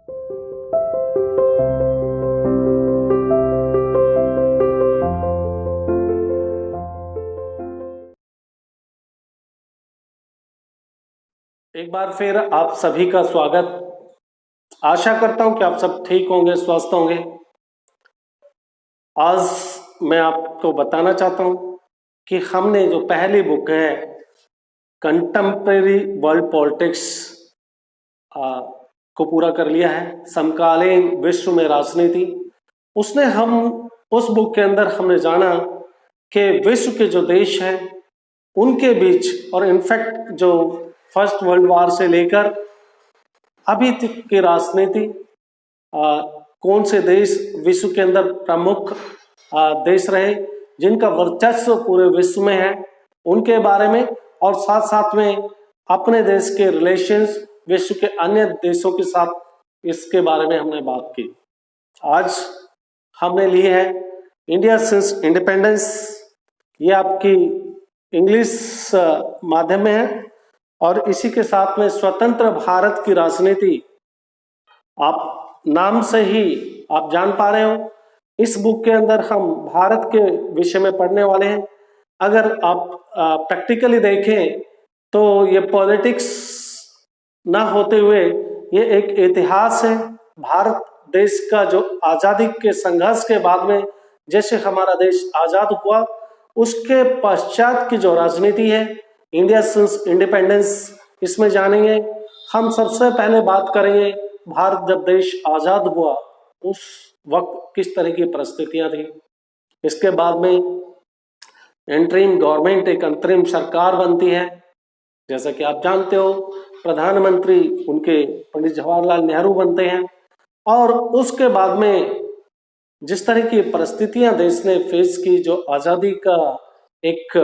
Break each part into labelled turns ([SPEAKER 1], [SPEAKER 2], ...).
[SPEAKER 1] एक बार फिर आप सभी का स्वागत। आशा करता हूं कि आप सब ठीक होंगे, स्वस्थ होंगे। आज मैं आपको बताना चाहता हूं कि हमने जो पहली बुक है कंटेम्प्रेरी वर्ल्ड पॉलिटिक्स को पूरा कर लिया है, समकालीन विश्व में राजनीति। उसने हम उस बुक के अंदर हमने जाना कि विश्व के जो देश हैं उनके बीच, और इनफैक्ट जो फर्स्ट वर्ल्ड वॉर से लेकर अभी तक की राजनीति, कौन से देश विश्व के अंदर प्रमुख देश रहे जिनका वर्चस्व पूरे विश्व में है, उनके बारे में, और साथ साथ में अपने देश के रिलेशंस विश्व के अन्य देशों के साथ, इसके बारे में हमने बात की। आज हमने ली है इंडिया सिंस इंडिपेंडेंस। ये आपकी इंग्लिश माध्यम में है, और इसी के साथ में स्वतंत्र भारत की राजनीति। आप नाम से ही आप जान पा रहे हो, इस बुक के अंदर हम भारत के विषय में पढ़ने वाले हैं। अगर आप प्रैक्टिकली देखें तो ये पॉलिटिक्स ना होते हुए ये एक इतिहास है। भारत देश का जो आज़ादी के संघर्ष के बाद में जैसे हमारा देश आज़ाद हुआ, उसके पश्चात की जो राजनीति है, इंडिया सिंस इंडिपेंडेंस, इसमें जानेंगे। हम सबसे पहले बात करेंगे भारत जब देश आज़ाद हुआ उस वक्त किस तरह की परिस्थितियां थी। इसके बाद में इंटरिम गवर्नमेंट, एक अंतरिम सरकार बनती है। जैसा कि आप जानते हो, प्रधानमंत्री उनके पंडित जवाहरलाल नेहरू बनते हैं। और उसके बाद में जिस तरह की परिस्थितियां देश ने फेस की, जो आज़ादी का एक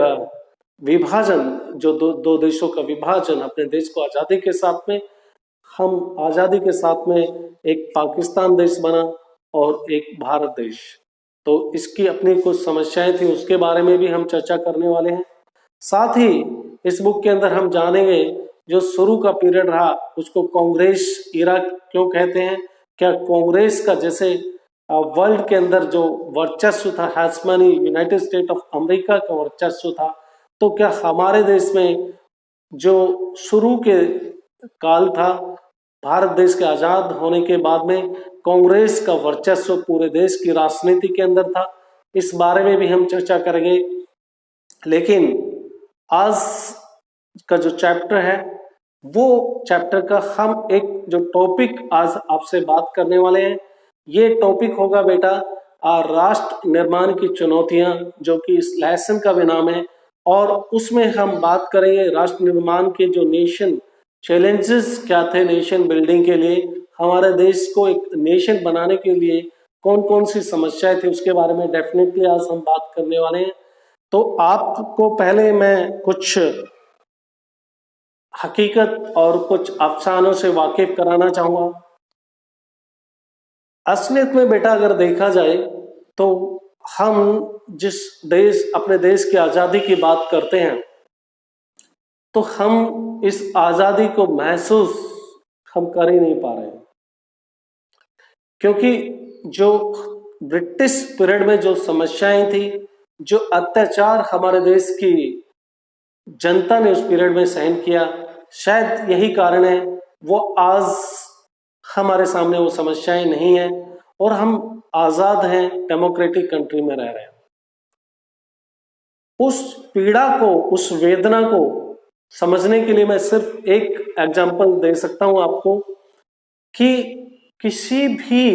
[SPEAKER 1] विभाजन, जो दो देशों का विभाजन, अपने देश को आज़ादी के साथ में, हम आज़ादी के साथ में एक पाकिस्तान देश बना और एक भारत देश। तो इसकी अपनी कुछ समस्याएं थी, उसके बारे में भी हम चर्चा करने वाले हैं। साथ ही इस बुक के अंदर हम जानेंगे जो शुरू का पीरियड रहा उसको कांग्रेस इरा क्यों कहते हैं। क्या कांग्रेस का जैसे वर्ल्ड के अंदर जो वर्चस्व था, हैस्मनी यूनाइटेड स्टेट ऑफ अमेरिका का वर्चस्व था, तो क्या हमारे देश में जो शुरू के काल था, भारत देश के आज़ाद होने के बाद में कांग्रेस का वर्चस्व पूरे देश की राजनीति के अंदर था। इस बारे में भी हम चर्चा करेंगे। लेकिन आज का जो चैप्टर है, वो चैप्टर का हम एक जो टॉपिक आज आपसे बात करने वाले हैं, ये टॉपिक होगा बेटा राष्ट्र निर्माण की चुनौतियां, जो कि इस लेसन का भी नाम है। और उसमें हम बात करेंगे राष्ट्र निर्माण के जो नेशन चैलेंजेस क्या थे नेशन बिल्डिंग के लिए, हमारे देश को एक नेशन बनाने के लिए कौन कौन सी समस्याएं थी, उसके बारे में डेफिनेटली आज हम बात करने वाले हैं। तो आपको पहले मैं कुछ हकीकत और कुछ अफसानों से वाकिफ कराना चाहूंगा। असलियत में बेटा अगर देखा जाए तो हम जिस देश, अपने देश की आज़ादी की बात करते हैं, तो हम इस आज़ादी को महसूस हम कर ही नहीं पा रहे हैं। क्योंकि जो ब्रिटिश पीरियड में जो समस्याएं थी, जो अत्याचार हमारे देश की जनता ने उस पीरियड में सहन किया, शायद यही कारण है वो आज हमारे सामने वो समस्याएं नहीं है और हम आज़ाद हैं, डेमोक्रेटिक कंट्री में रह रहे हैं। उस पीड़ा को, उस वेदना को समझने के लिए मैं सिर्फ एक एग्जाम्पल दे सकता हूं आपको कि किसी भी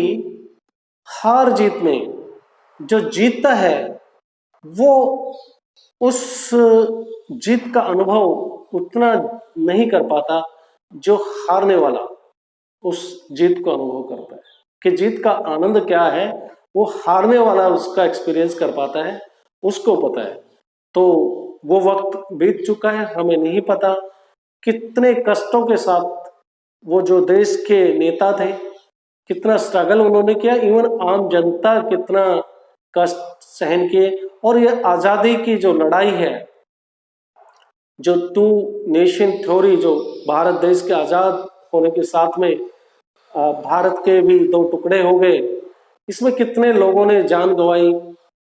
[SPEAKER 1] हार जीत में जो जीतता है वो उस जीत का अनुभव उतना नहीं कर पाता जो हारने वाला उस जीत को अनुभव करता है। कि जीत का आनंद क्या है वो हारने वाला उसका एक्सपीरियंस कर पाता है, उसको पता है। तो वो वक्त बीत चुका है, हमें नहीं पता कितने कष्टों के साथ वो जो देश के नेता थे, कितना स्ट्रगल उन्होंने किया, इवन आम जनता कितना कष्ट सहन किए। और ये आज़ादी की जो लड़ाई है, जो टू नेशन थ्योरी, जो भारत देश के आज़ाद होने के साथ में भारत के भी दो टुकड़े हो गए। इसमें कितने लोगों ने जान गंवाई,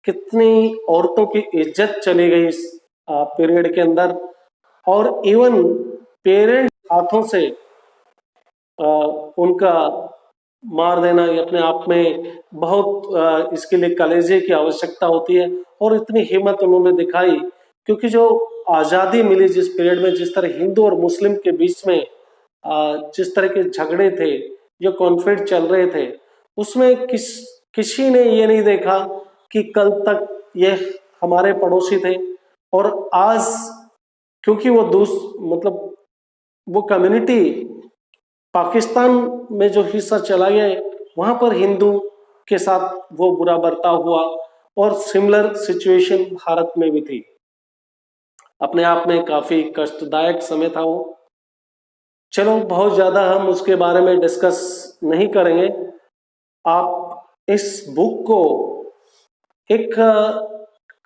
[SPEAKER 1] कितनी औरतों की इज्जत चली गई इस पीरियड के अंदर, और इवन पेरेंट्स हाथों से उनका मार देना ये अपने आप में बहुत इसके लिए कलेजे की आवश्यकता होती है। और इतनी हिम्मत उन्होंने दिखाई, क्योंकि जो आज़ादी मिली जिस पीरियड में, जिस तरह हिंदू और मुस्लिम के बीच में जिस तरह के झगड़े थे, जो कॉन्फ्लिक्ट चल रहे थे, उसमें किसी ने ये नहीं देखा कि कल तक ये हमारे पड़ोसी थे और आज क्योंकि वो मतलब वो कम्युनिटी पाकिस्तान में जो हिस्सा चला गया वहां पर हिंदू के साथ वो बुरा बर्ताव हुआ, और सिमिलर सिचुएशन भारत में भी थी। अपने आप में काफी कष्टदायक समय था वो। चलो बहुत ज्यादा हम उसके बारे में डिस्कस नहीं करेंगे। आप इस बुक को एक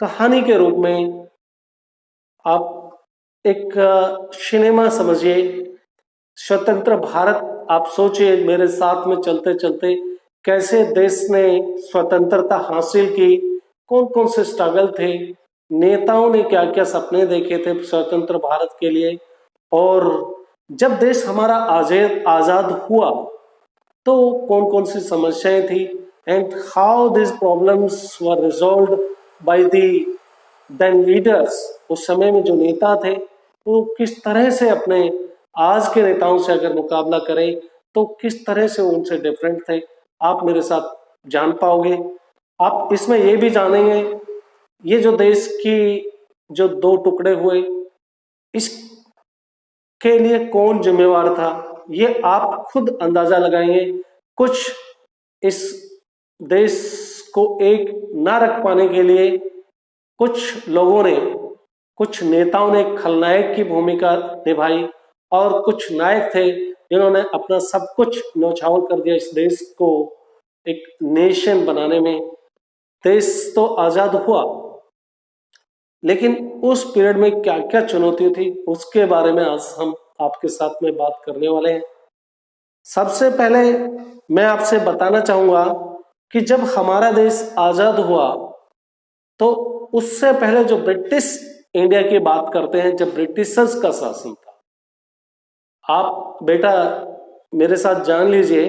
[SPEAKER 1] कहानी के रूप में, आप एक सिनेमा समझिए, स्वतंत्र भारत। आप सोचिए मेरे साथ में चलते चलते कैसे देश ने स्वतंत्रता हासिल की, कौन कौन से स्ट्रगल थे, नेताओं ने क्या क्या सपने देखे थे स्वतंत्र भारत के लिए, और जब देश हमारा आजाद हुआ तो कौन कौन सी समस्याएं थी, and how this problems were resolved by the then leaders. उस समय में जो नेता थे वो किस तरह से अपने आज के नेताओं से अगर मुकाबला करें तो किस तरह से उनसे डिफरेंट थे, आप मेरे साथ जान पाओगे। आप इसमें ये भी जानेंगे ये जो देश की जो दो टुकड़े हुए इसके लिए कौन जिम्मेवार था, ये आप खुद अंदाजा लगाएंगे। कुछ इस देश को एक ना रख पाने के लिए कुछ लोगों ने, कुछ नेताओं ने खलनायक की भूमिका निभाई, और कुछ नायक थे जिन्होंने अपना सब कुछ न्यौछावर कर दिया इस देश को एक नेशन बनाने में। देश तो आजाद हुआ, लेकिन उस पीरियड में क्या क्या चुनौतियां थी उसके बारे में आज हम आपके साथ में बात करने वाले हैं। सबसे पहले मैं आपसे बताना चाहूंगा कि जब हमारा देश आजाद हुआ तो उससे पहले जो ब्रिटिश इंडिया की बात करते हैं, जब ब्रिटिशर्स का शासन था, आप बेटा मेरे साथ जान लीजिए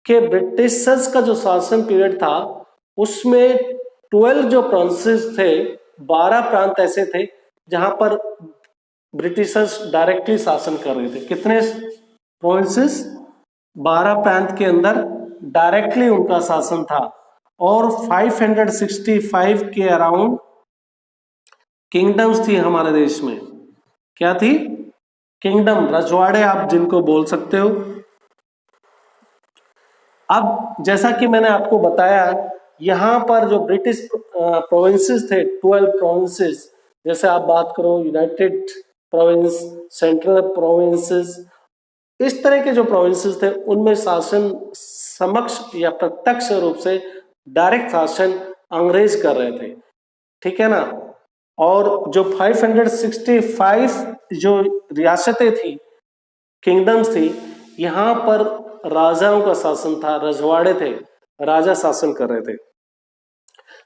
[SPEAKER 1] कि ब्रिटिशर्स का जो शासन पीरियड था उसमें 12 जो प्रोविंसेस थे, 12 प्रांत ऐसे थे जहां पर ब्रिटिशर्स डायरेक्टली शासन कर रहे थे। कितने प्रोविंसेस? 12 प्रांत के अंदर डायरेक्टली उनका शासन था, और 565 के अराउंड किंगडम्स थी हमारे देश में। क्या थी? किंगडम, रजवाड़े आप जिनको बोल सकते हो। अब जैसा कि मैंने आपको बताया, यहां पर जो ब्रिटिश प्रोविंसेस थे, 12 प्रोविंसेस, जैसे आप बात करो यूनाइटेड प्रोविंस, सेंट्रल प्रोविंसेस, इस तरह के जो प्रोविंसेस थे उनमें शासन समक्ष या प्रत्यक्ष रूप से डायरेक्ट शासन अंग्रेज कर रहे थे, ठीक है ना। और जो 565 जो रियासतें थी, किंगडम्स थी, यहां पर राजाओं का शासन था, रजवाड़े थे, राजा शासन कर रहे थे।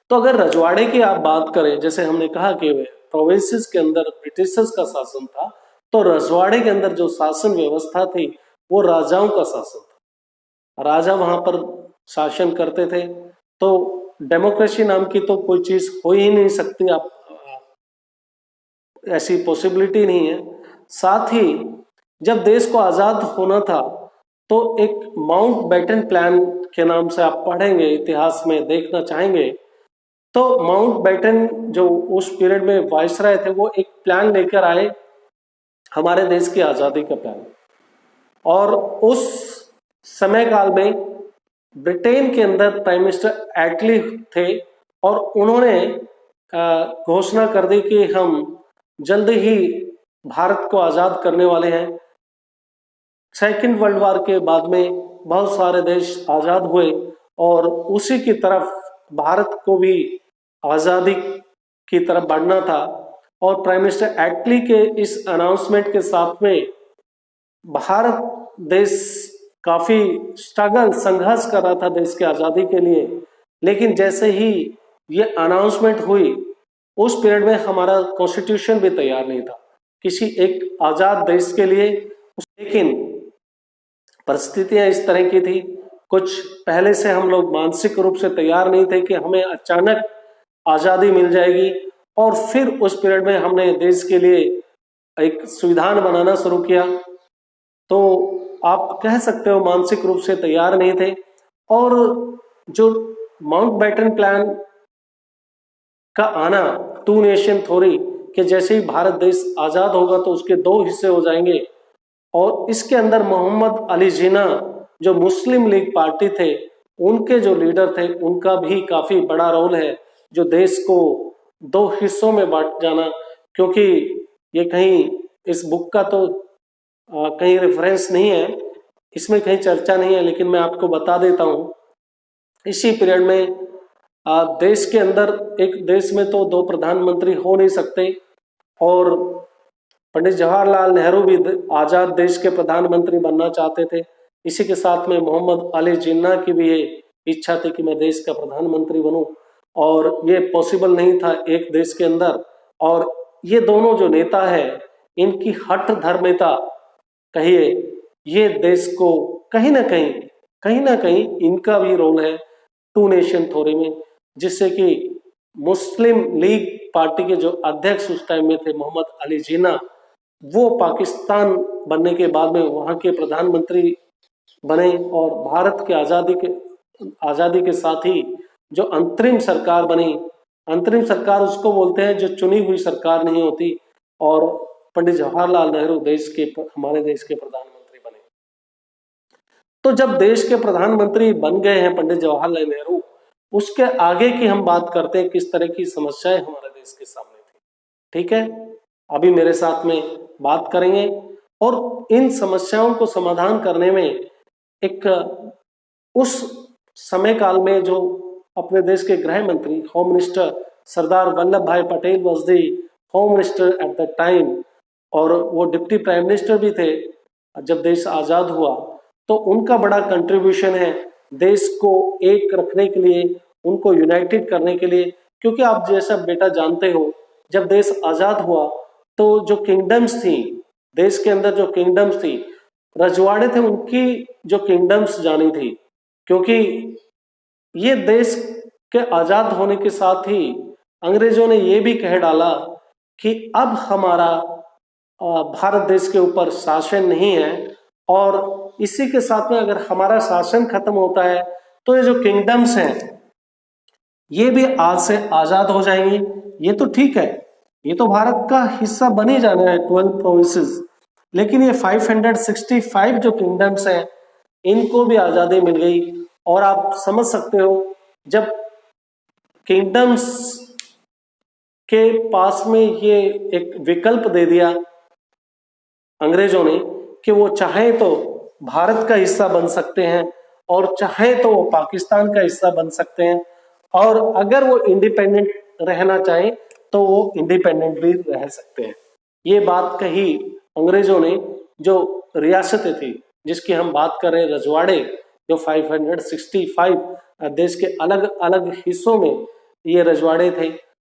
[SPEAKER 1] तो अगर रजवाड़े की आप बात करें, जैसे हमने कहा कि प्रोविंसेस के अंदर ब्रिटिशर्स का शासन था, तो रजवाड़े के अंदर जो शासन व्यवस्था थी वो राजाओं का शासन था। राजा वहां पर शासन करते थे, तो डेमोक्रेसी नाम की तो कोई चीज हो ही नहीं सकती, आप ऐसी पॉसिबिलिटी नहीं है। साथ ही जब देश को आजाद होना था तो एक माउंटबेटन प्लान के नाम से आप पढ़ेंगे, इतिहास में देखना चाहेंगे, तो माउंटबेटन जो उस पीरियड में वायसराय थे वो एक प्लान लेकर आए, हमारे देश की आजादी का प्लान। और उस समय काल में ब्रिटेन के अंदर प्राइम मिनिस्टर एटली थे, और उन्होंने घोषणा कर दी कि हम जल्द ही भारत को आजाद करने वाले हैं। सेकेंड वर्ल्ड वॉर के बाद में बहुत सारे देश आजाद हुए, और उसी की तरफ भारत को भी आजादी की तरफ बढ़ना था। और प्राइम मिनिस्टर एटली के इस अनाउंसमेंट के साथ में भारत देश काफी स्ट्रगल संघर्ष कर रहा था देश की आजादी के लिए, लेकिन जैसे ही ये अनाउंसमेंट हुई उस पीरियड में हमारा कॉन्स्टिट्यूशन भी तैयार नहीं था किसी एक आजाद देश के लिए। लेकिन परिस्थितियां इस तरह की थी, कुछ पहले से हम लोग मानसिक रूप से तैयार नहीं थे कि हमें अचानक आजादी मिल जाएगी, और फिर उस पीरियड में हमने देश के लिए एक संविधान बनाना शुरू किया। तो आप कह सकते हो मानसिक रूप से तैयार नहीं थे। और जो माउंटबेटन प्लान का आना, टू नेशन थ्योरी, कि जैसे ही भारत देश आजाद होगा तो उसके दो हिस्से हो जाएंगे, और इसके अंदर मोहम्मद अली जिन्ना जो मुस्लिम लीग पार्टी थे उनके जो लीडर थे उनका भी काफी बड़ा रोल है, जो देश को दो हिस्सों में बांट जाना। क्योंकि ये कहीं इस बुक का तो कहीं रेफरेंस नहीं है, इसमें कहीं चर्चा नहीं है, लेकिन मैं आपको बता देता हूं इसी पीरियड में देश के अंदर, एक देश में तो दो प्रधानमंत्री हो नहीं सकते, और पंडित जवाहरलाल नेहरू भी आजाद देश के प्रधानमंत्री बनना चाहते थे। इसी के साथ में मोहम्मद अली जिन्ना की भी ये इच्छा थी कि मैं देश का प्रधानमंत्री बनूं, और ये पॉसिबल नहीं था एक देश के अंदर। और ये दोनों जो नेता है इनकी हठ धर्मिता कहिए, ये देश को कहीं ना कहीं इनका भी रोल है टू नेशन थ्योरी में, जिससे कि मुस्लिम लीग पार्टी के जो अध्यक्ष उस टाइम में थे मोहम्मद अली जिन्ना, वो पाकिस्तान बनने के बाद में वहां के प्रधानमंत्री बने, और भारत के आजादी के साथ ही जो अंतरिम सरकार बनी, अंतरिम सरकार उसको बोलते हैं जो चुनी हुई सरकार नहीं होती, और पंडित जवाहरलाल नेहरू हमारे देश के प्रधानमंत्री बने। तो जब देश के प्रधानमंत्री बन गए हैं पंडित जवाहरलाल नेहरू, उसके आगे की हम बात करते हैं किस तरह की समस्याएं हमारे देश के सामने थी। ठीक है, अभी मेरे साथ में बात करेंगे, और इन समस्याओं को समाधान करने में एक उस समय काल में जो अपने देश के गृह मंत्री, होम मिनिस्टर सरदार वल्लभ भाई Patel was the home minister at the time, और वो डिप्टी प्राइम मिनिस्टर भी थे जब देश आजाद हुआ। तो उनका बड़ा कंट्रीब्यूशन है देश को एक रखने के लिए, उनको यूनाइटेड करने के लिए। क्योंकि आप जैसा बेटा जानते हो, जब देश आजाद हुआ तो जो किंगडम्स थी देश के अंदर, जो किंगडम्स थी, रजवाड़े थे, उनकी जो किंगडम्स जानी थी। क्योंकि ये देश के आजाद होने के साथ ही अंग्रेजों ने ये भी कह डाला कि अब हमारा भारत देश के ऊपर शासन नहीं है, और इसी के साथ में अगर हमारा शासन खत्म होता है तो ये जो किंगडम्स हैं ये भी आज से आजाद हो जाएंगी। ये तो ठीक है, ये तो भारत का हिस्सा बने जाना है 12 प्रोविंसेस, लेकिन ये 565 जो किंगडम्स हैं इनको भी आजादी मिल गई। और आप समझ सकते हो, जब किंगडम्स के पास में ये एक विकल्प दे दिया अंग्रेजों ने कि वो चाहे तो भारत का हिस्सा बन सकते हैं और चाहे तो वो पाकिस्तान का हिस्सा बन सकते हैं, और अगर वो इंडिपेंडेंट रहना चाहे तो वो इंडिपेंडेंट भी रह सकते हैं। ये बात कही अंग्रेजों ने। जो रियासतें थी जिसकी हम बात कर रहे हैं, रजवाड़े, जो 565 देश के अलग अलग हिस्सों में ये रजवाड़े थे,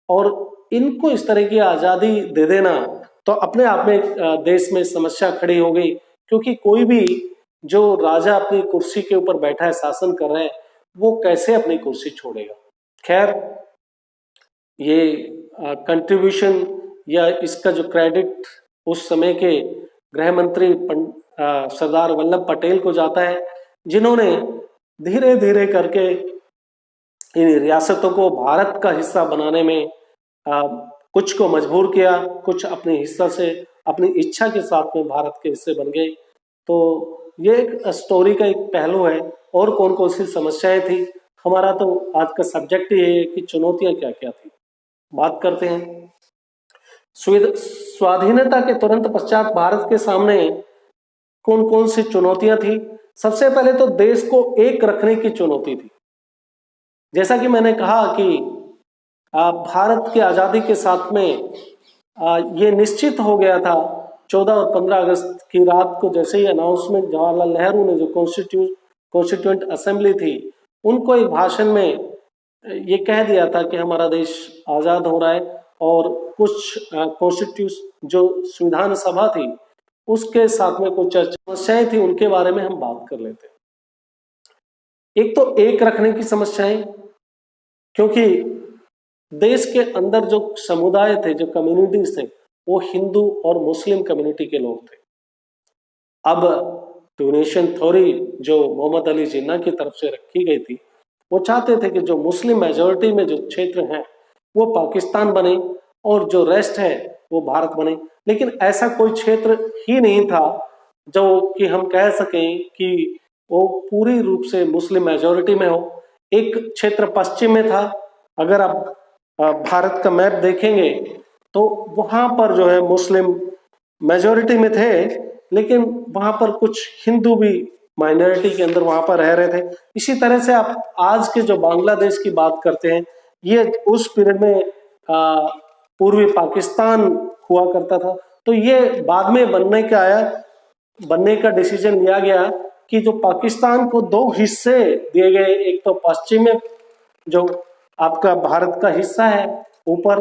[SPEAKER 1] और इनको इस तरह की आजादी दे देना तो अपने आप में देश में समस्या खड़ी हो गई। क्योंकि कोई भी जो राजा अपनी कुर्सी के ऊपर बैठा है, शासन कर रहा है, वो कैसे अपनी कुर्सी छोड़ेगा। खैर, ये कंट्रीब्यूशन या इसका जो क्रेडिट उस समय के गृह मंत्री सरदार वल्लभ पटेल को जाता है, जिन्होंने धीरे धीरे करके इन रियासतों को भारत का हिस्सा बनाने में कुछ को मजबूर किया, कुछ अपने हिस्सा से, अपनी इच्छा के साथ में भारत के हिस्से बन गए। तो ये एक स्टोरी का एक पहलू है। और कौन कौन सी समस्याएं थी, हमारा तो आज का सब्जेक्ट ये है कि चुनौतियां क्या क्या थी। बात करते हैं। स्वाधीनता के तुरंत पश्चात भारत के सामने कौन कौन सी चुनौतियां थी। सबसे पहले तो देश को एक रखने की चुनौती थी। जैसा कि मैंने कहा कि भारत की आजादी के साथ में ये निश्चित हो गया था 14 और 15 अगस्त की रात को जैसे ही अनाउंसमेंट जवाहरलाल नेहरू ने जो कॉन्स्टिट्यूंट असेंबली थी, उनको एक भाषण में ये कह दिया था कि हमारा देश आज़ाद हो रहा है, और कुछ कॉन्स्टिट्यूशन जो संविधान सभा थी उसके साथ में कुछ समस्याएं थी, उनके बारे में हम बात कर लेते हैं। एक तो एक रखने की समस्याएं, क्योंकि देश के अंदर जो समुदाय थे, जो कम्युनिटीज थे, वो हिंदू और मुस्लिम कम्युनिटी के लोग थे। अब टू नेशन थ्योरी जो मोहम्मद अली जिन्ना की तरफ से रखी गई थी, वो चाहते थे कि जो मुस्लिम मेजोरिटी में जो क्षेत्र हैं वो पाकिस्तान बने और जो रेस्ट है वो भारत बने। लेकिन ऐसा कोई क्षेत्र ही नहीं था जो कि हम कह सकें कि वो पूरी रूप से मुस्लिम मेजोरिटी में हो। एक क्षेत्र पश्चिम में था। अगर आप भारत का मैप देखेंगे तो वहां पर जो है मुस्लिम मेजोरिटी में थे, लेकिन वहां पर कुछ हिंदू भी माइनॉरिटी के अंदर वहां पर रह रहे थे। इसी तरह से आप आज के जो बांग्लादेश की बात करते हैं, ये उस पीरियड में पूर्वी पाकिस्तान हुआ करता था। तो ये बाद में बनने का डिसीजन लिया गया कि जो पाकिस्तान को दो हिस्से दिए गए, एक तो पश्चिम में जो आपका भारत का हिस्सा है ऊपर,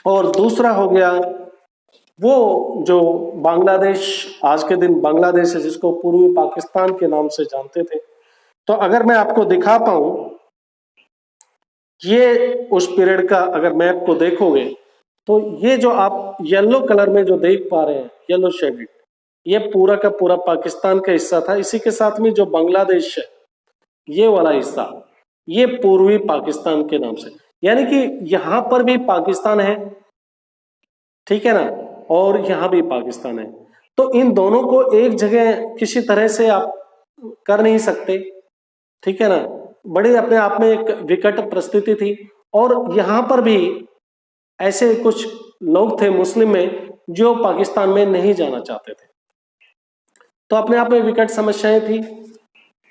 [SPEAKER 1] और दूसरा हो गया वो जो बांग्लादेश, आज के दिन बांग्लादेश है, जिसको पूर्वी पाकिस्तान के नाम से जानते थे। तो अगर मैं आपको दिखा पाऊं, ये उस पीरियड का अगर मैप को देखोगे तो ये जो आप येलो कलर में जो देख पा रहे हैं, येलो शेडेड, ये पूरा का पूरा पाकिस्तान का हिस्सा था। इसी के साथ में जो बांग्लादेश है, ये वाला हिस्सा, ये पूर्वी पाकिस्तान के नाम से, यानी कि यहां पर भी पाकिस्तान है, ठीक है ना, और यहां भी पाकिस्तान है। तो इन दोनों को एक जगह किसी तरह से आप कर नहीं सकते, ठीक है ना। बड़े अपने आप में एक विकट परिस्थिति थी। और यहां पर भी ऐसे कुछ लोग थे मुस्लिम में जो पाकिस्तान में नहीं जाना चाहते थे। तो अपने आप में विकट समस्याएं थी।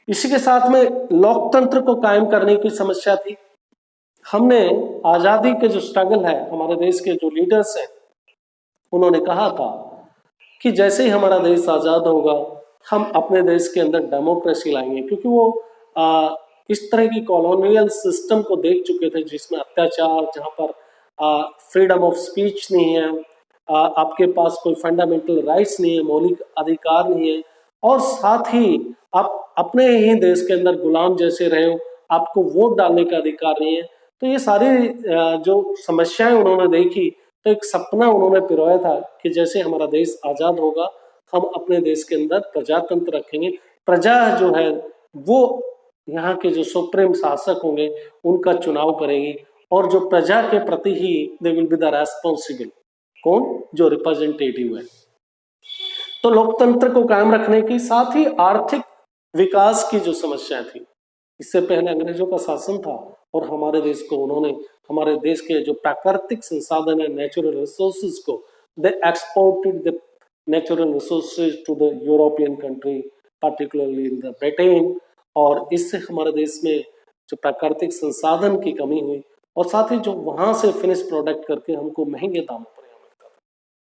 [SPEAKER 1] इसी के साथ में लोकतंत्र को कायम करने की समस्या थी। हमने आजादी के जो स्ट्रगल है, हमारे देश के जो लीडर्स हैं, उन्होंने कहा था कि जैसे ही हमारा देश आजाद होगा हम अपने देश के अंदर डेमोक्रेसी लाएंगे, क्योंकि वो इस तरह की कॉलोनियल सिस्टम को देख चुके थे जिसमें अत्याचार, जहां पर फ्रीडम ऑफ स्पीच नहीं है, आपके पास कोई फंडामेंटल राइट्स नहीं है, मौलिक अधिकार नहीं है, और साथ ही आप अपने ही देश के अंदर गुलाम जैसे रहे हो, आपको वोट डालने का अधिकार नहीं है। तो ये सारी जो समस्याएं उन्होंने देखी, तो एक सपना उन्होंने पिरोया था कि जैसे हमारा देश आजाद होगा हम अपने देश के अंदर प्रजातंत्र रखेंगे, प्रजा जो है वो यहाँ के जो सुप्रीम शासक होंगे उनका चुनाव करेंगी, और जो प्रजा के प्रति ही they will be the responsible, कौन, जो रिप्रेजेंटेटिव है। तो लोकतंत्र को कायम रखने की, साथ ही आर्थिक विकास की जो समस्या थी, इससे पहले अंग्रेजों का शासन था और हमारे देश को उन्होंने, हमारे देश के जो प्राकृतिक संसाधन है, नेचुरल रिसोर्सेज को, they exported the natural resources to the European country, particularly in the Britain, और इससे हमारे देश में जो प्राकृतिक संसाधन की कमी हुई, और साथ ही जो वहां से फिनिश प्रोडक्ट करके हमको महंगे दामों पर मिलता था।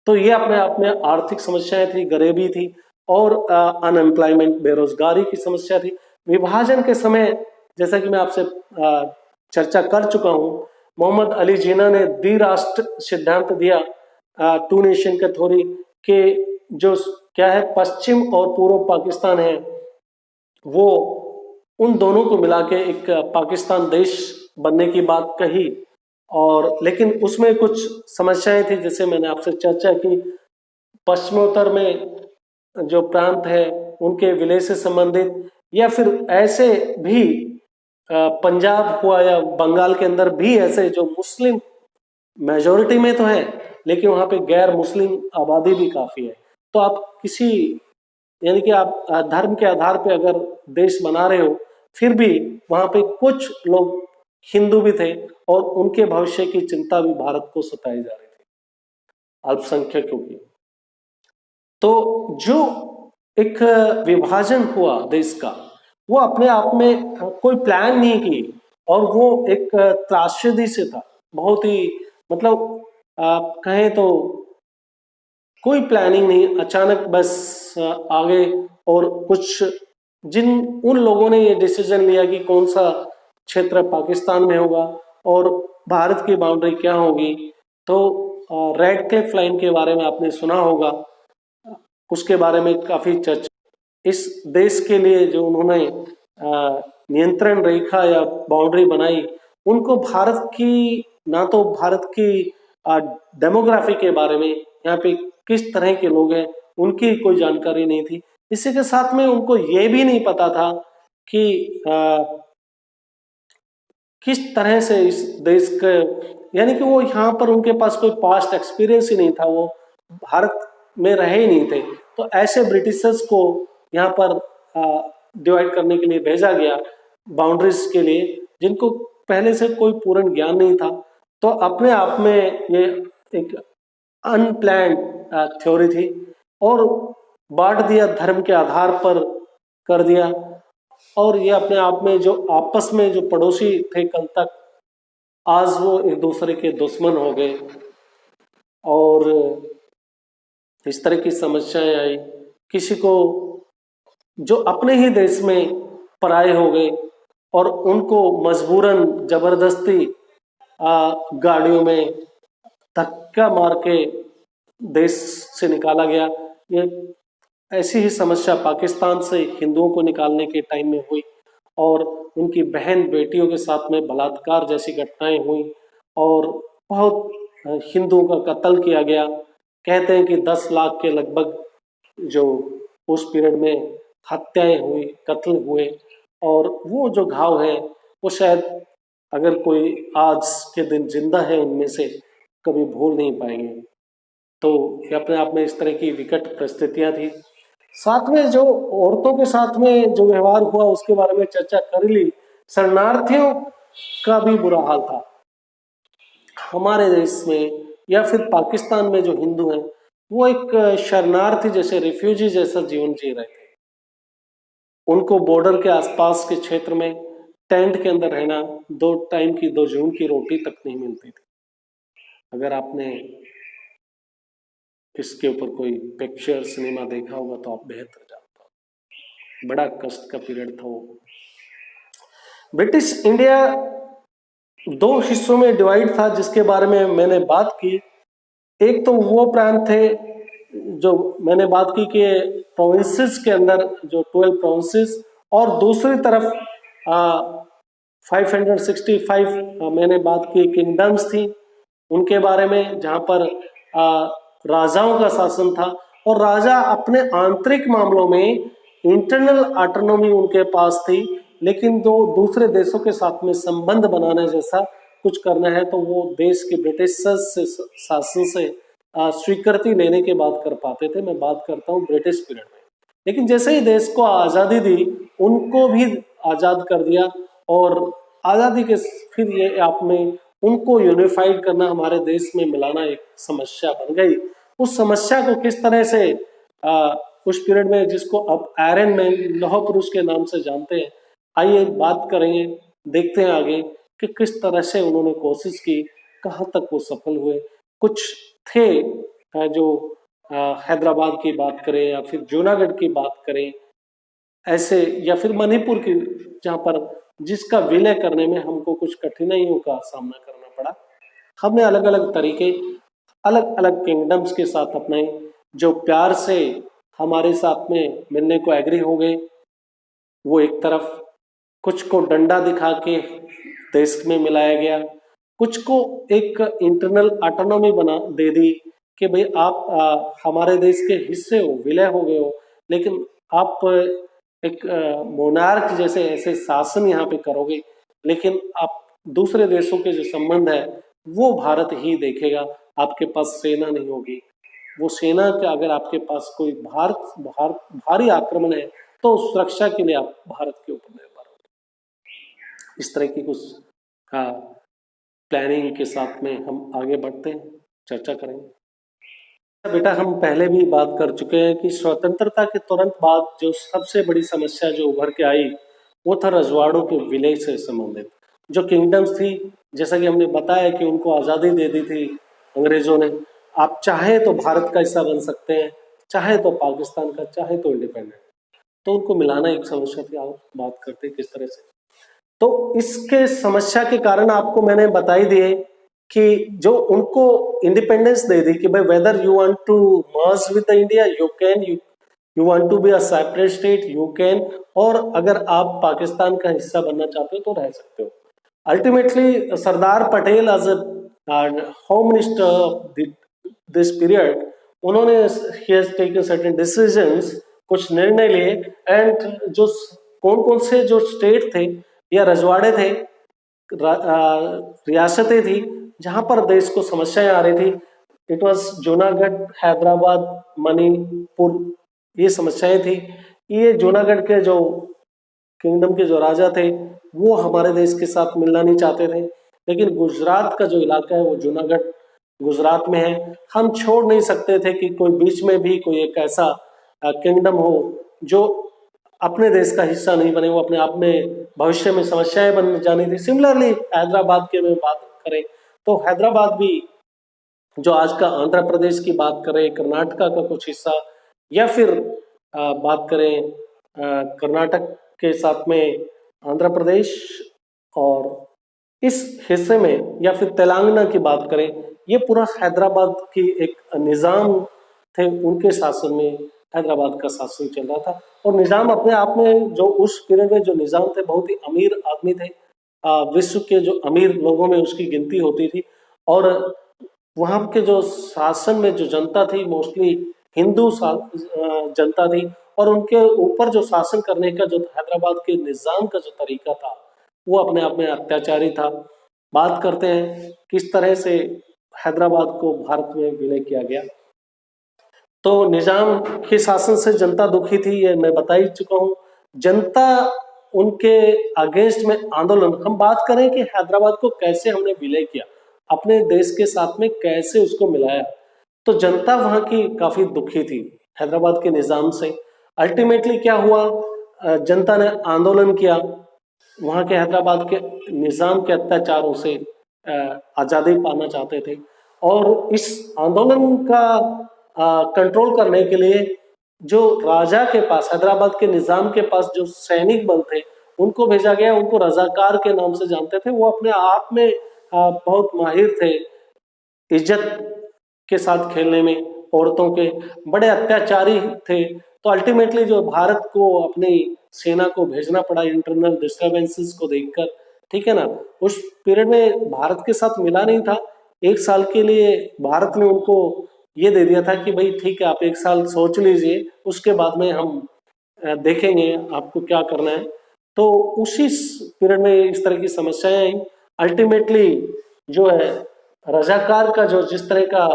[SPEAKER 1] तो ये अपने आप में आर्थिक समस्याएं थी, गरीबी थी, और अनएम्प्लॉयमेंट, बेरोजगारी की समस्या थी। विभाजन के समय, जैसा कि मैं आपसे चर्चा कर चुका हूं, मोहम्मद अली जिन्ना ने द्विराष्ट्र सिद्धांत दिया, टू नेशन का थ्योरी, के जो क्या है पश्चिम और पूर्व पाकिस्तान है, वो उन दोनों को मिला के एक पाकिस्तान देश बनने की बात कही। और लेकिन उसमें कुछ समस्याएं थी, जैसे मैंने आपसे चर्चा की, पश्चिमोत्तर में जो प्रांत है उनके विलय से संबंधित, या फिर ऐसे भी पंजाब हुआ या बंगाल के अंदर भी ऐसे जो मुस्लिम मेजोरिटी में तो है, लेकिन वहां पे गैर मुस्लिम आबादी भी काफी है। तो आप किसी, यानी कि आप धर्म के आधार पे अगर देश बना रहे हो, फिर भी वहां पे कुछ लोग हिंदू भी थे और उनके भविष्य की चिंता भी भारत को सताई जा रही थी, अल्पसंख्यकों की। तो जो एक विभाजन हुआ देश का, वो अपने आप में कोई प्लान नहीं की, और वो एक त्रासदी से था, बहुत ही, मतलब आप कहें तो कोई प्लानिंग नहीं, अचानक बस आगे। और कुछ जिन उन लोगों ने ये डिसीजन लिया कि कौन सा क्षेत्र पाकिस्तान में होगा और भारत की बाउंड्री क्या होगी, तो रेड क्लिफ लाइन के बारे में आपने सुना होगा, उसके बारे में काफी चर्चा। इस देश के लिए जो उन्होंने नियंत्रण रेखा या बाउंड्री बनाई, उनको भारत की, ना तो भारत की डेमोग्राफी के बारे में, यहाँ पे किस तरह के लोग हैं उनकी कोई जानकारी नहीं थी। इसी के साथ में उनको ये भी नहीं पता था कि किस तरह से इस देश के, यानी कि वो यहाँ पर उनके पास कोई पास्ट एक्सपीरियंस ही नहीं था, वो भारत में रहे ही नहीं थे। तो ऐसे ब्रिटिशर्स को यहाँ पर डिवाइड करने के लिए भेजा गया, बाउंड्रीज के लिए, जिनको पहले से कोई पूर्ण ज्ञान नहीं था। तो अपने आप में ये एक अनप्लान्ड थ्योरी थी और बांट दिया, धर्म के आधार पर कर दिया। और ये अपने आप में जो आपस में जो पड़ोसी थे कल तक, आज वो एक दूसरे के दुश्मन हो गए और इस तरह की समस्याएं आई। किसी को जो अपने ही देश में पराये हो गए और उनको मजबूरन जबरदस्ती गाड़ियों में धक्का मार के देश से निकाला गया। ये ऐसी ही समस्या पाकिस्तान से हिंदुओं को निकालने के टाइम में हुई और उनकी बहन बेटियों के साथ में बलात्कार जैसी घटनाएं हुई और बहुत हिंदुओं का कत्ल किया गया। कहते हैं कि 10 लाख के लगभग जो उस पीरियड में हत्याएं हुई, कत्ल हुए, और वो जो घाव है वो शायद अगर कोई आज के दिन जिंदा है उनमें से कभी भूल नहीं पाएंगे। तो ये अपने आप में इस तरह की विकट परिस्थितियां थी। साथ में जो औरतों के साथ में जो व्यवहार हुआ उसके बारे में चर्चा कर ली। शरणार्थियों का भी बुरा हाल था हमारे देश में, या फिर पाकिस्तान में जो हिंदू हैं वो एक शरणार्थी जैसे, रिफ्यूजी जैसा जीवन जी रहे थे। उनको बॉर्डर के आसपास के क्षेत्र में टेंट के अंदर रहना, 2 टाइम की 2 जून की रोटी तक नहीं मिलती थी। अगर आपने इसके ऊपर कोई पिक्चर सिनेमा देखा होगा तो आप बेहतर जानते हो, बड़ा कष्ट का पीरियड था वो। ब्रिटिश इंडिया 2 हिस्सों में डिवाइड था जिसके बारे में मैंने बात की। एक तो वो प्रांत थे जो मैंने बात की कि प्रोविंसेस के अंदर जो 12 प्रोविंसेस, और दूसरी तरफ 565 मैंने बात की किंगडम्स थी उनके बारे में, जहां पर राजाओं का शासन था और राजा अपने आंतरिक मामलों में इंटरनल ऑटोनॉमी उनके पास थी, लेकिन जो दूसरे देशों के साथ में संबंध बनाने जैसा कुछ करना है तो वो देश के ब्रिटिश शासन से स्वीकृति लेने के बाद कर पाते थे। मैं बात करता हूँ ब्रिटिश पीरियड में। लेकिन जैसे ही देश को आज़ादी दी, उनको भी आज़ाद कर दिया और आज़ादी के फिर ये आप में उनको यूनिफाइड करना, हमारे देश में मिलाना एक समस्या बन गई। उस समस्या को किस तरह से उस पीरियड में, जिसको अब आयरन मैन, लौह पुरुष के नाम से जानते हैं, आइए बात करेंगे, देखते हैं आगे कि किस तरह से उन्होंने कोशिश की, कहाँ तक वो सफल हुए। कुछ थे जो हैदराबाद की बात करें या फिर जूनागढ़ की बात करें ऐसे, या फिर मणिपुर की, जहाँ पर जिसका विलय करने में हमको कुछ कठिनाइयों का सामना करना पड़ा। हमने अलग अलग तरीके, अलग अलग किंगडम्स के साथ अपनाए, जो प्यार से हमारे साथ में मिलने को एग्री हो गए वो एक तरफ, कुछ को डंडा दिखा के देश में मिलाया गया, कुछ को एक इंटरनल ऑटोनॉमी बना दे दी कि भाई आप हमारे देश के हिस्से हो, विलय हो गए हो, लेकिन आप एक मोनार्क जैसे ऐसे शासन यहाँ पे करोगे, लेकिन आप दूसरे देशों के जो संबंध है वो भारत ही देखेगा, आपके पास सेना नहीं होगी। वो सेना के अगर आपके पास कोई भारी आक्रमण है तो सुरक्षा के लिए आप भारत के ऊपर निर्भर होंगे। इस तरह की कुछ प्लानिंग के साथ में हम आगे बढ़ते हैं, चर्चा करेंगे। बेटा, हम पहले भी बात कर चुके हैं कि स्वतंत्रता के तुरंत बाद जो सबसे बड़ी समस्या जो उभर के आई वो था रजवाड़ों के विलय से संबंधित। जो किंगडम्स थी, जैसा कि हमने बताया कि उनको आज़ादी दे दी थी अंग्रेजों ने, आप चाहे तो भारत का हिस्सा बन सकते हैं, चाहे तो पाकिस्तान का, चाहे तो इंडिपेंडेंट। तो उनको मिलाना एक समस्या थी। आप बात करते किस तरह से, तो इसके समस्या के कारण आपको मैंने बताई दिए कि जो उनको इंडिपेंडेंस दे दी कि भाई whether you want to merge with the India you can, you want to be a separate state you can, और अगर आप पाकिस्तान का हिस्सा बनना चाहते हो तो रह सकते हो। Ultimately Sardar Patel age home minister of this period, उन्होंने he has taken certain decisions, कुछ निर्णय लिए, एंड जो कौन कौन से जो स्टेट थे या रजवाड़े थे, रियासतें थी जहां पर देश को समस्याएं आ रही थी, इट वाज जूनागढ़, हैदराबाद, मणिपुर, ये समस्याएं थी। ये जूनागढ़ के जो किंगडम के जो राजा थे वो हमारे देश के साथ मिलना नहीं चाहते थे, लेकिन गुजरात का जो इलाका है वो जूनागढ़ गुजरात में है, हम छोड़ नहीं सकते थे कि कोई बीच में भी कोई एक ऐसा किंगडम हो जो अपने देश का हिस्सा नहीं बने, वो अपने आप में भविष्य में समस्याएं बन जानी थी। सिमिलरली हैदराबाद के में बात करें तो हैदराबाद भी जो आज का आंध्र प्रदेश की बात करें, कर्नाटका का कुछ हिस्सा, या फिर बात करें कर्नाटक के साथ में आंध्र प्रदेश, और इस हिस्से में या फिर तेलंगाना की बात करें, ये पूरा हैदराबाद की एक निज़ाम थे, उनके शासन में हैदराबाद का शासन चल रहा था। और निज़ाम अपने आप में जो उस पीरियड में जो निज़ाम थे बहुत ही अमीर आदमी थे, विश्व के जो अमीर लोगों में उसकी गिनती होती थी। और वहाँ के जो शासन में जो जनता थी मोस्टली हिंदू जनता थी, और उनके ऊपर जो शासन करने का जो हैदराबाद के निज़ाम का जो तरीका था वो अपने आप में अत्याचारी था। बात करते हैं किस तरह से हैदराबाद को भारत में विलय किया गया। तो निजाम के शासन से जनता दुखी थी, ये मैं बता ही चुका हूँ। जनता उनके अगेंस्ट में आंदोलन, हम बात करें कि हैदराबाद को कैसे हमने विलय किया, अपने देश के साथ में कैसे उसको मिलाया, तो जनता वहाँ की काफी दुखी थी हैदराबाद के निजाम से। अल्टीमेटली क्या हुआ, जनता ने आंदोलन किया, वहाँ के हैदराबाद के निजाम के अत्याचारों से आज़ादी पाना चाहते थे। और इस आंदोलन का कंट्रोल करने के लिए जो राजा के पास, हैदराबाद के निजाम के पास जो सैनिक बल थे उनको भेजा गया। उनको रजाकार के नाम से जानते थे, वो अपने आप में बहुत माहिर थे इज्जत के साथ खेलने में, औरतों के बड़े अत्याचारी थे। तो अल्टीमेटली जो भारत को अपनी सेना को भेजना पड़ा इंटरनल डिस्टर्बेंसेस को देखकर, ठीक है ना। उस पीरियड में भारत के साथ मिला नहीं था, एक साल के लिए भारत ने उनको ये दे दिया था कि भाई ठीक है आप एक साल सोच लीजिए, उसके बाद में हम देखेंगे आपको क्या करना है। तो उसी पीरियड में इस तरह की समस्याएं आई। अल्टीमेटली जो है रजाकार का जो जिस तरह का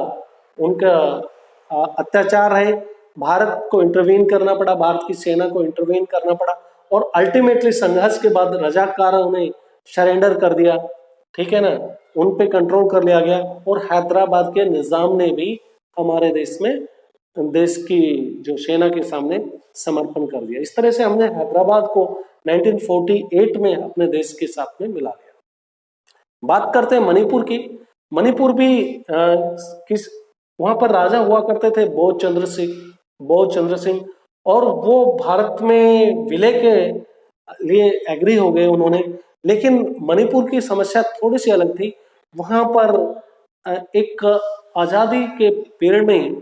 [SPEAKER 1] उनका अत्याचार है, भारत को इंटरवीन करना पड़ा, भारत की सेना को इंटरवीन करना पड़ा, और अल्टीमेटली संघर्ष के बाद रजाकारों ने सरेंडर कर दिया, ठीक है ना, उन पे कंट्रोल कर लिया गया। और हैदराबाद के निजाम ने भी हमारे देश में देश की जो सेना के सामने समर्पण कर दिया। इस तरह से हमने हैदराबाद को 1948 में अपने देश के साथ में मिला लिया। बात करते हैं मणिपुर की। मणिपुर भी किस वहां पर राजा हुआ करते थे बोध चंद्र सिंह, और वो भारत में विलय के लिए एग्री हो गए उन्होंने। लेकिन मणिपुर की समस्या थोड़ी सी अलग थी। वहां पर एक आजादी के पीरियड में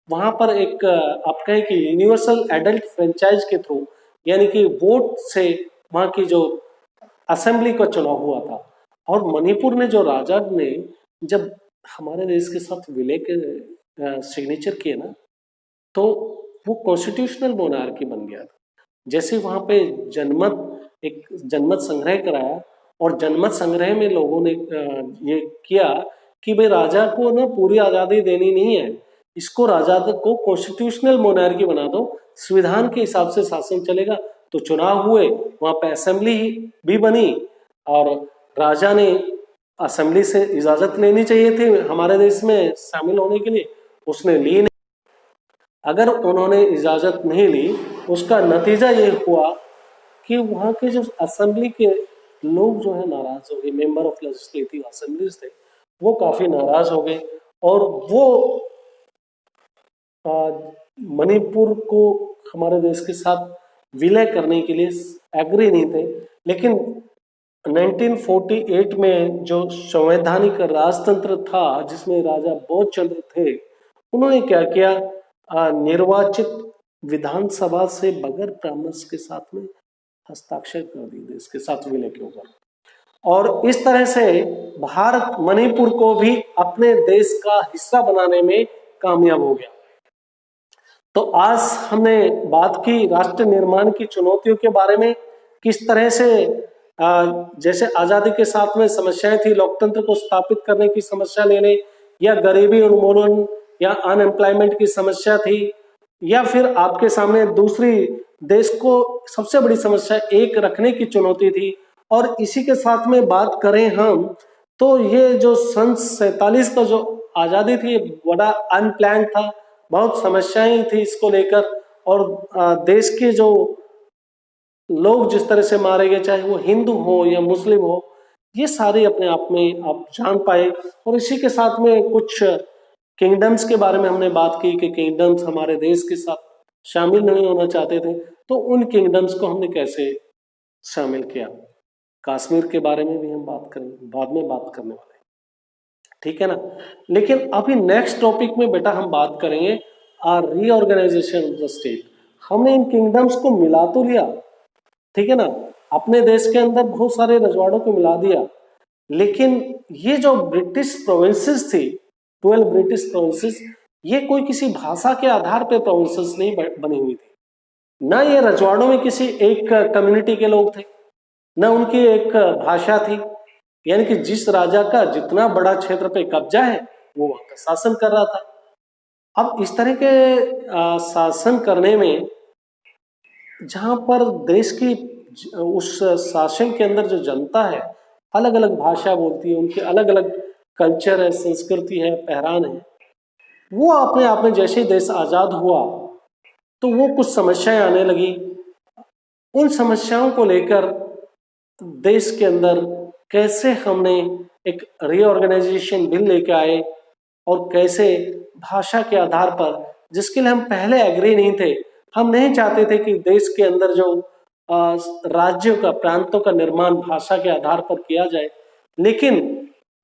[SPEAKER 1] वहां पर एक आप कहें कि यूनिवर्सल एडल्ट फ्रेंचाइज के थ्रू, यानी कि वोट से वहां की जो असेंबली का चुनाव हुआ था। और मणिपुर ने जो राजा ने जब हमारे देश के साथ विलय के सिग्नेचर किए ना, तो वो कॉन्स्टिट्यूशनल मोनार्की बन गया था। जैसे वहां पे एक जनमत संग्रह कराया, और जनमत संग्रह में लोगों ने ये किया कि भाई राजा को ना पूरी आजादी देनी नहीं है, इसको राजा को कॉन्स्टिट्यूशनल मोनार्की बना दो, संविधान के हिसाब से शासन चलेगा। तो चुनाव हुए, वहां पे असेंबली भी बनी, और राजा ने असेंबली से इजाजत लेनी चाहिए थी हमारे देश में शामिल होने के लिए, उसने ली नहीं। अगर उन्होंने इजाजत नहीं ली, उसका नतीजा ये हुआ कि वहाँ के जो असेंबली के लोग जो है नाराज हो गए, मेंबर ऑफ लेजिस्लेटिव असेंबलीज थे वो काफी नाराज हो गए, और वो मणिपुर को हमारे देश के साथ विलय करने के लिए एग्री नहीं थे। लेकिन 1948 में जो संवैधानिक राजतंत्र था जिसमें राजा बोधचंद्र थे, उन्होंने क्या किया, निर्वाचित विधानसभा से बगैर परामर्श के साथ में हस्ताक्षर कर दिए देश के साथ विलय के ऊपर। और इस तरह से भारत मणिपुर को भी अपने देश का हिस्सा बनाने में कामयाब हो गया। तो आज हमने बात की राष्ट्र निर्माण की चुनौतियों के बारे में, किस तरह से जैसे आजादी के साथ में समस्याएं थी, लोकतंत्र को स्थापित करने की समस्या ले लें, या गरीबी उन्मूलन या अनएम्प्लॉयमेंट की समस्या थी, या फिर आपके सामने दूसरी देश को सबसे बड़ी समस्या एक रखने की चुनौती थी। और इसी के साथ में बात करें हम, तो ये जो सन 47 का जो आजादी थी बड़ा अनप्लान्ड था, बहुत समस्याएं थी इसको लेकर, और देश के जो लोग जिस तरह से मारे गए, चाहे वो हिंदू हो या मुस्लिम हो, ये सारे अपने आप में आप जान पाए। और इसी के साथ में कुछ किंगडम्स के बारे में हमने बात की कि किंगडम्स हमारे देश के साथ शामिल नहीं होना चाहते थे, तो उन किंगडम्स को हमने कैसे शामिल किया। कश्मीर के बारे में भी हम बात करेंगे, बाद में बात करने वाले हैं, ठीक है ना। लेकिन अभी नेक्स्ट टॉपिक में बेटा हम बात करेंगे रीऑर्गेनाइजेशन ऑफ द स्टेट। हमने इन किंगडम्स को मिला तो लिया, ठीक है ना, अपने देश के अंदर बहुत सारे रजवाड़ों को मिला दिया, लेकिन ये जो ब्रिटिश प्रोविंसेस थी, 12 ब्रिटिश प्रोविंसेस, ये कोई किसी भाषा के आधार पे प्रोविंसेस नहीं बनी हुई थी। ना ये रजवाड़ों में किसी एक कम्युनिटी के लोग थे, ना उनकी एक भाषा थी। यानी कि जिस राजा का जितना बड़ा क्षेत्र पे कब्जा है वो वहां का शासन कर रहा था। अब इस तरह के शासन करने में, जहां पर देश की उस शासन के अंदर जो जनता है अलग अलग भाषा बोलती है, उनके अलग अलग कल्चर है, संस्कृति है, पहरान है, वो अपने आप में जैसे देश आजाद हुआ तो वो कुछ समस्याएं आने लगी। उन समस्याओं को लेकर देश के अंदर कैसे हमने एक रीऑर्गेनाइजेशन बिल लेके आए, और कैसे भाषा के आधार पर, जिसके लिए हम पहले एग्री नहीं थे, हम नहीं चाहते थे कि देश के अंदर जो राज्यों का, प्रांतों का निर्माण भाषा के आधार पर किया जाए। लेकिन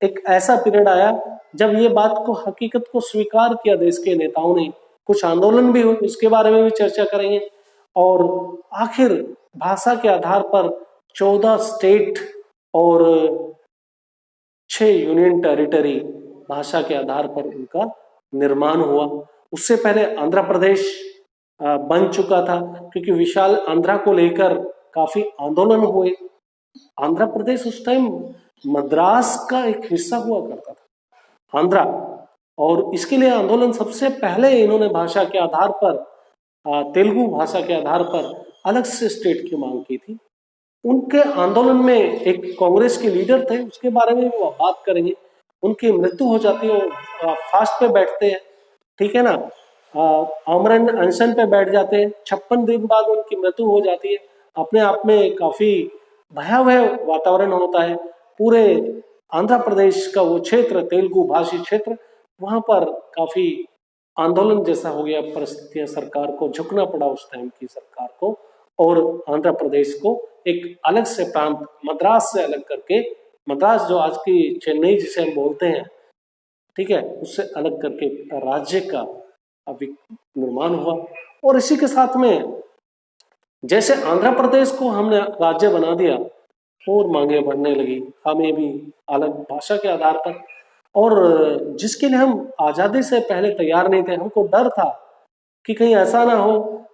[SPEAKER 1] एक ऐसा पीरियड आया जब ये बात को, हकीकत को स्वीकार किया देश के नेताओं ने, कुछ आंदोलन भी हुए, उसके बारे में भी चर्चा करेंगे। और आखिर भाषा के आधार पर 14 स्टेट और 6 यूनियन टेरिटरी भाषा के आधार पर उनका निर्माण हुआ। उससे पहले आंध्र प्रदेश बन चुका था, क्योंकि विशाल आंध्रा को लेकर काफी आंदोलन हुए। आंध्र प्रदेश उस टाइम मद्रास का एक हिस्सा हुआ करता था, आंध्रा, और इसके लिए आंदोलन सबसे पहले इन्होंने भाषा के आधार पर, तेलुगु भाषा के आधार पर अलग से स्टेट की मांग की थी। उनके आंदोलन में एक कांग्रेस के लीडर थे, उसके बारे में वो बात करेंगे। उनकी मृत्यु हो जाती है, वो फास्ट पे बैठते हैं, ठीक है ना, आमरण अनशन पे बैठ जाते हैं, 56 दिन बाद उनकी मृत्यु हो जाती है। अपने आप में काफी भयावह वातावरण होता है। पूरे आंध्र प्रदेश का वो क्षेत्र, तेलुगु भाषी क्षेत्र, वहां पर काफी आंदोलन जैसा हो गया परिस्थितियां, सरकार को झुकना पड़ा उस टाइम की सरकार को, और आंध्र प्रदेश को एक अलग से प्रांत, मद्रास से अलग करके, मद्रास जो आज की चेन्नई जिसे हम बोलते हैं, ठीक है, उससे अलग करके राज्य का निर्माण हुआ। और इसी के साथ में जैसे आंध्र प्रदेश को हमने राज्य बना दिया, और मांगे बढ़ने लगी, हमें भी अलग भाषा के आधार पर, और जिसके लिए हम आजादी से पहले तैयार नहीं थे। हमको डर था कि कहीं ऐसा ना हो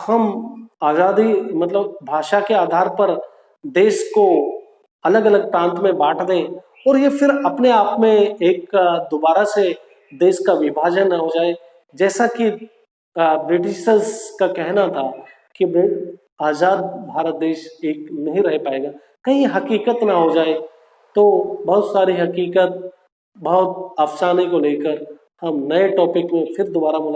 [SPEAKER 1] हम आजादी मतलब भाषा के आधार पर देश को अलग अलग प्रांत में बांट दें, और ये फिर अपने आप में एक दोबारा से देश का विभाजन ना हो जाए। जैसा कि ब्रिटिशर्स का कहना था कि आजाद भारत देश एक नहीं रह पाएगा, कहीं हकीकत ना हो जाए। तो बहुत सारी हकीकत, बहुत अफसाने को लेकर हम नए टॉपिक में फिर दोबारा मुलाकात